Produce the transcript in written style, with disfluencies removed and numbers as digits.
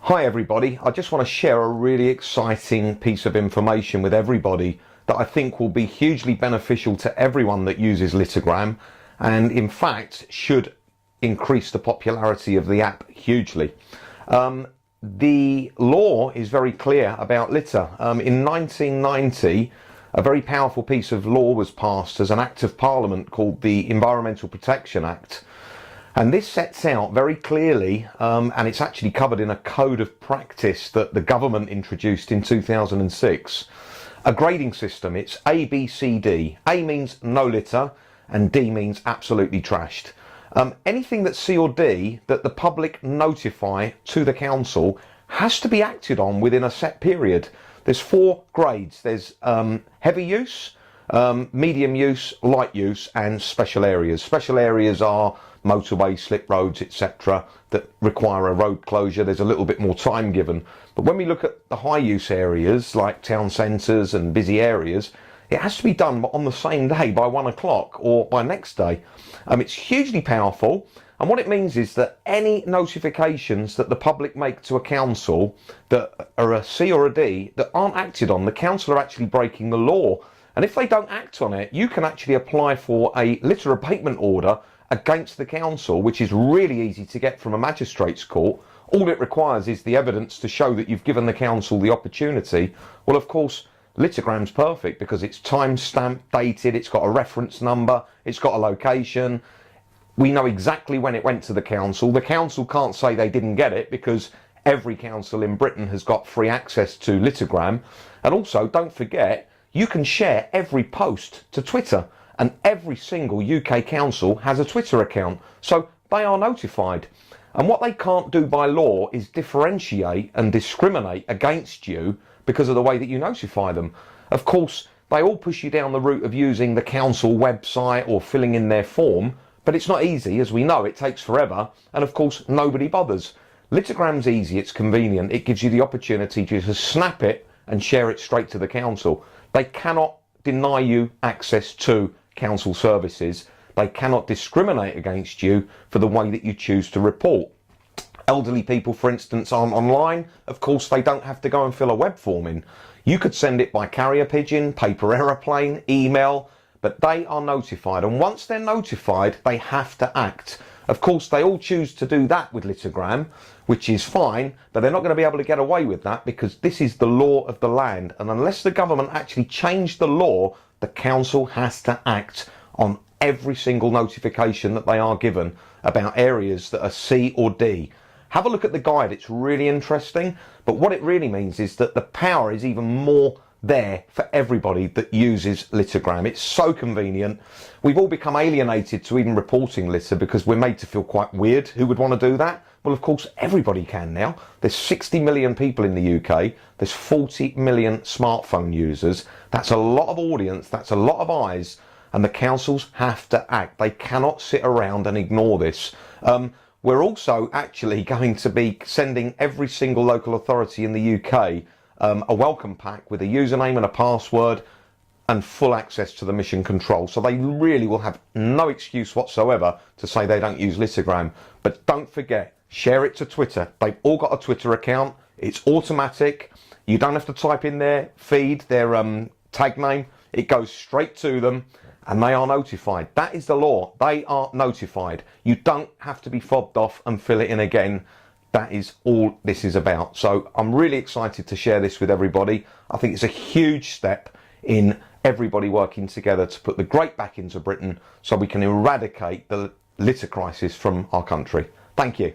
Hi everybody, I just want to share a really exciting piece of information with everybody that I think will be hugely beneficial to everyone that uses Litergram, and in fact should increase the popularity of the app hugely. The law is very clear about litter. In 1990, a very powerful piece of law was passed as an Act of Parliament called the Environmental Protection Act. And this sets out very clearly, and it's actually covered in a code of practice that the government introduced in 2006, a grading system. It's A, B, C, D. A means no litter and D means absolutely trashed. Anything that's C or D that the public notify to the council has to be acted on within a set period. There's 4 grades. There's heavy use, medium use, light use and special areas. Special areas are motorway, slip roads, etc. that require a road closure. There's a little bit more time given. But when we look at the high use areas like town centres and busy areas, it has to be done on the same day by 1 o'clock or by next day. It's hugely powerful, and what it means is that any notifications that the public make to a council that are a C or a D that aren't acted on, the council are actually breaking the law. And if they don't act on it, you can actually apply for a litter abatement order against the council, which is really easy to get from a magistrate's court. All it requires is the evidence to show that you've given the council the opportunity. Well, of course, Littergram's perfect because it's time-stamped, dated, it's got a reference number, it's got a location. We know exactly when it went to the council. The council can't say they didn't get it because every council in Britain has got free access to Litergram. And also, don't forget, you can share every post to Twitter. And every single UK council has a Twitter account, so they are notified. And what they can't do by law is differentiate and discriminate against you because of the way that you notify them. Of course, they all push you down the route of using the council website or filling in their form, but it's not easy. As we know, it takes forever, and of course, nobody bothers. Littergram's easy, it's convenient, it gives you the opportunity to just snap it and share it straight to the council. They cannot deny you access to council services. They cannot discriminate against you for the way that you choose to report. Elderly people, for instance, aren't online. Of course, they don't have to go and fill a web form in. You could send it by carrier pigeon, paper aeroplane, email, but they are notified. And once they're notified, they have to act. Of course, they all choose to do that with Litergram, which is fine, but they're not going to be able to get away with that because this is the law of the land. And unless the government actually change the law, the council has to act on every single notification that they are given about areas that are C or D. Have a look at the guide, it's really interesting, but what it really means is that the power is even more there for everybody that uses Litergram. It's so convenient. We've all become alienated to even reporting litter because we're made to feel quite weird. Who would want to do that? Well, of course, everybody can now. There's 60 million people in the UK. There's 40 million smartphone users. That's a lot of audience. That's a lot of eyes. And the councils have to act. They cannot sit around and ignore this. We're also actually going to be sending every single local authority in the UK a welcome pack with a username and a password and full access to the mission control. So they really will have no excuse whatsoever to say they don't use Litergram. But don't forget, share it to Twitter. They've all got a Twitter account. It's automatic. You don't have to type in their feed, their tag name. It goes straight to them and they are notified. That is the law. They are notified. You don't have to be fobbed off and fill it in again. That is all this is about. So I'm really excited to share this with everybody. I think it's a huge step in everybody working together to put the great back into Britain so we can eradicate the litter crisis from our country. Thank you.